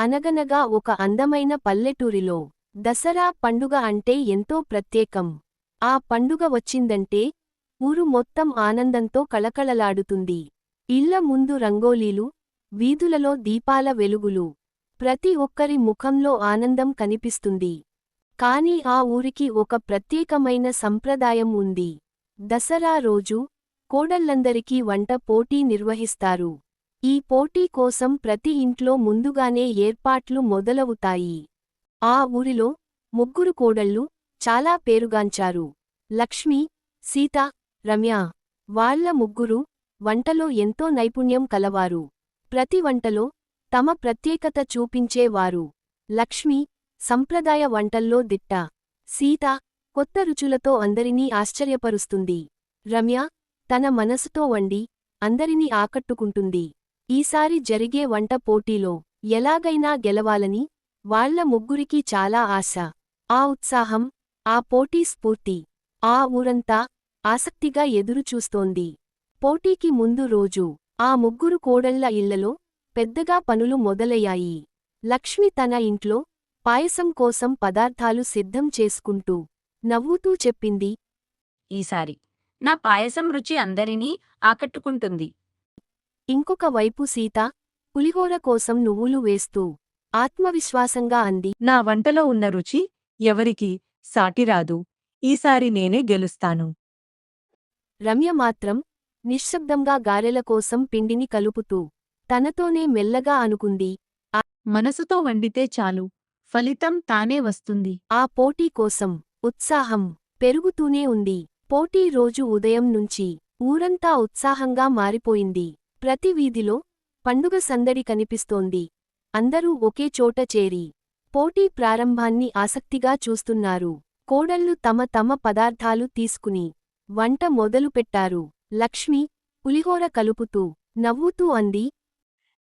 అనగనగా ఒక అందమైన పల్లెటూరిలో దసరా పండుగ అంటే ఎంతో ప్రత్యేకం. ఆ పండుగ వచ్చిందంటే ఊరు మొత్తం ఆనందంతో కళకళలాడుతుంది. ఇళ్ల ముందు రంగోలీలు, వీధులలో దీపాల వెలుగులు. ప్రతి ఒక్కరి ముఖంలో ఆనందం కనిపిస్తుంది. కాని ఆ ఊరికి ఒక ప్రత్యేకమైన సంప్రదాయం ఉంది. దసరా రోజు కోడళ్లందరికీ వంట పోటీ నిర్వహిస్తారు. ఈ పోటీ కోసం ప్రతి ఇంట్లో ముందుగానే ఏర్పాట్లు మొదలవుతాయి. ఆ ఊరిలో ముగ్గురు కోడళ్ళు చాలా పేరుగాంచారు. లక్ష్మి, సీత, రమ్య. వాళ్ళ ముగ్గురు వంటలో ఎంతో నైపుణ్యం కలవారు. ప్రతి వంటలో తమ ప్రత్యేకత చూపించేవారు. లక్ష్మి సంప్రదాయ వంటల్లో దిట్ట. సీత కొత్త రుచులతో అందరినీ ఆశ్చర్యపరుస్తుంది. రమ్య తన మనసుతో వండి అందరినీ ఆకట్టుకుంటుంది. ఈసారి జరిగే వంట పోటీలో ఎలాగైనా గెలవాలని వాళ్ళ ముగ్గురికీ చాలా ఆశ. ఆ ఉత్సాహం, ఆ పోటీ స్ఫూర్తి ఆ ఊరంతా ఆసక్తిగా ఎదురుచూస్తోంది. పోటీకి ముందు రోజు ఆ ముగ్గురు కోడళ్ల ఇళ్లలో పెద్దగా పనులు మొదలయ్యాయి. లక్ష్మి తన ఇంట్లో పాయసం కోసం పదార్థాలు సిద్ధం చేసుకుంటూ నవ్వుతూ చెప్పింది, ఈసారి నా పాయసం రుచి అందరినీ ఆకట్టుకుంటుంది. ఇంకొక వైపు సీత పులిహోర కోసం నువ్వులు వేస్తూ ఆత్మవిశ్వాసంగా అంది, నా వంటలో ఉన్న రుచి ఎవరికీ సాటిరాదు. ఈసారి నేనే గెలుస్తాను. రమ్య మాత్రం నిశ్శబ్దంగా గారెల కోసం పిండిని కలుపుతూ తనతోనే మెల్లగా అనుకుంది. మనసుతో వండితే చాలు, ఫలితం తానే వస్తుంది. ఆ పోటీ కోసం ఉత్సాహం పెరుగుతూనే ఉంది. పోటీ రోజు ఉదయం నుంచి ఊరంతా ఉత్సాహంగా మారిపోయింది. ప్రతి వీధిలో పండుగ సందడి కనిపిస్తోంది. అందరూ ఒకే చోట చేరి పోటీ ప్రారంభాన్ని ఆసక్తిగా చూస్తున్నారు. కోడళ్ళు తమ తమ పదార్థాలు తీసుకుని వంట మొదలుపెట్టారు. లక్ష్మి పులిహోర కలుపుతూ నవ్వుతూ అంది,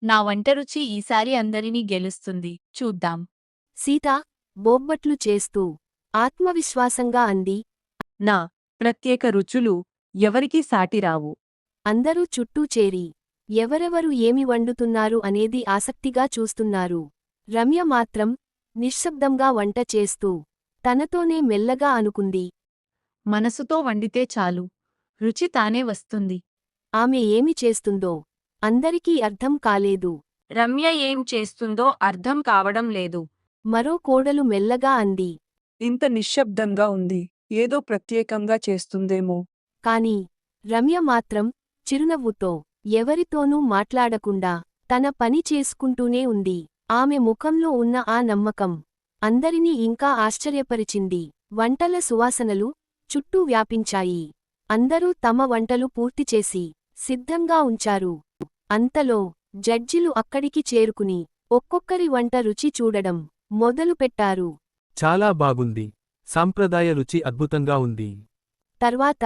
నా వంట రుచి ఈసారి అందరినీ గెలుస్తుంది, చూద్దాం. సీత బొబ్బట్లు చేస్తూ ఆత్మవిశ్వాసంగా అంది. నా ప్రత్యేక రుచులు ఎవరికీ సాటిరావు. అందరూ చుట్టూ చేరి ఎవరెవరు ఏమి వండుతున్నారు అనేది ఆసక్తిగా చూస్తున్నారు. రమ్య మాత్రం నిశ్శబ్దంగా వంట చేస్తూ తనతోనే మెల్లగా అనుకుంది. మనసుతో వండితే చాలు, రుచి తానే వస్తుంది. ఆమె ఏమి చేస్తుందో అందరికీ అర్థం కాలేదు. రమ్య ఏం చేస్తుందో అర్థం కావడం లేదు. మరో కోడలు మెల్లగా అంది. ఇంత నిశ్శబ్దంగా ఉంది, ఏదో ప్రత్యేకంగా చేస్తుందేమో. కాని రమ్య మాత్రం చిరునవ్వుతో ఎవరితోనూ మాట్లాడకుండా తన పని చేసుకుంటూనే ఉంది. ఆమె ముఖంలో ఉన్న ఆ నమ్మకం అందరినీ ఇంకా ఆశ్చర్యపరిచింది. వంటల సువాసనలు చుట్టూ వ్యాపించాయి. అందరూ తమ వంటలు పూర్తిచేసి సిద్ధంగా ఉంచారు. అంతలో జడ్జిలు అక్కడికి చేరుకుని ఒక్కొక్కరి వంట రుచి చూడడం మొదలుపెట్టారు. చాలా బాగుంది. సాంప్రదాయ రుచి అద్భుతంగా ఉంది. తర్వాత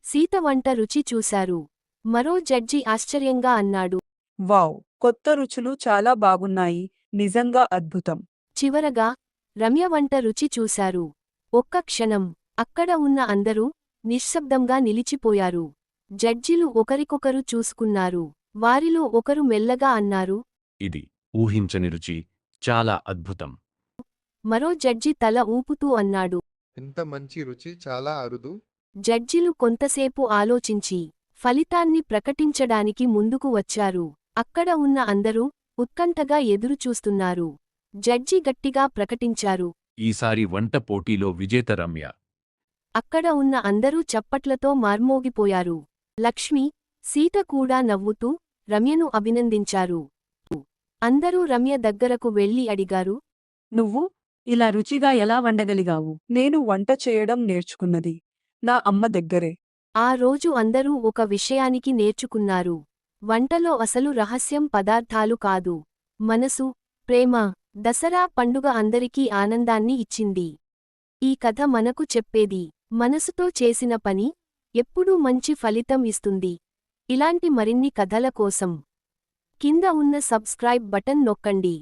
సీత వంట రుచి చూశారు. మరో జడ్జి ఆశ్చర్యంగా అన్నాడు. వావ్, కొత్త రుచులు చాలా బాగున్నాయి, నిజంగా అద్భుతం. చివరగా రమ్య వంట రుచి చూశారు. ఒక్క క్షణం అక్కడ ఉన్న అందరూ నిశ్శబ్దంగా నిలిచిపోయారు. జడ్జిలు ఒకరికొకరు చూసుకున్నారు. వారిలో ఒకరు మెల్లగా అన్నారు, ఇది ఊహించని రుచి, చాలా అద్భుతం. మరో జడ్జి తల ఊపుతూ అన్నాడు. ఇంత మంచి రుచి చాలా అరుదు. జడ్జిలు కొంతసేపు ఆలోచించి ఫలితాన్ని ప్రకటించడానికి ముందుకు వచ్చారు. అక్కడ ఉన్న అందరూ ఉత్కంఠగా ఎదురుచూస్తున్నారు. జడ్జి గట్టిగా ప్రకటించారు. ఈసారి వంట పోటీలో విజేత రమ్య. అక్కడ ఉన్న అందరూ చప్పట్లతో మార్మోగిపోయారు. లక్ష్మి, సీత కూడా నవ్వుతూ రమ్యను అభినందించారు. అందరూ రమ్య దగ్గరకు వెళ్లి అడిగారు. నువ్వు ఇలా రుచిగా ఎలా వండగలిగావు? నేను వంట చేయడం నేర్చుకున్నది నా అమ్మ దగ్గరే. ఆ రోజు అందరూ ఒక విషయానికి నేర్చుకున్నారు. వంటలో అసలు రహస్యం పదార్థాలు కాదు, మనసు, ప్రేమ. దసరా పండుగ అందరికీ ఆనందాన్ని ఇచ్చింది. ఈ కథ మనకు చెప్పేది, మనసుతో చేసిన పని ఎప్పుడూ మంచి ఫలితం ఇస్తుంది. ఇలాంటి మరిన్ని కథల కోసం కింద ఉన్న సబ్స్క్రైబ్ బటన్ నొక్కండి.